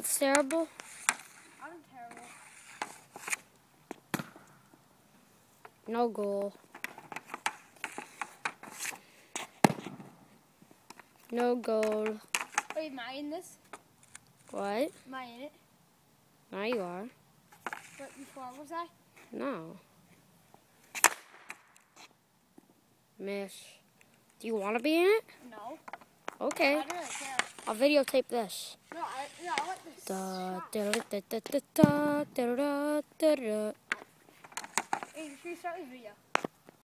What's terrible? I'm terrible. No goal. No goal. Wait, am I in this? What? Am I in it? Now you are. But before, was I? No. Miss. Do you want to be in it? No. Okay. I don't really care. I'll videotape this. No, I want this. shot. Da. Hey, should we start this video?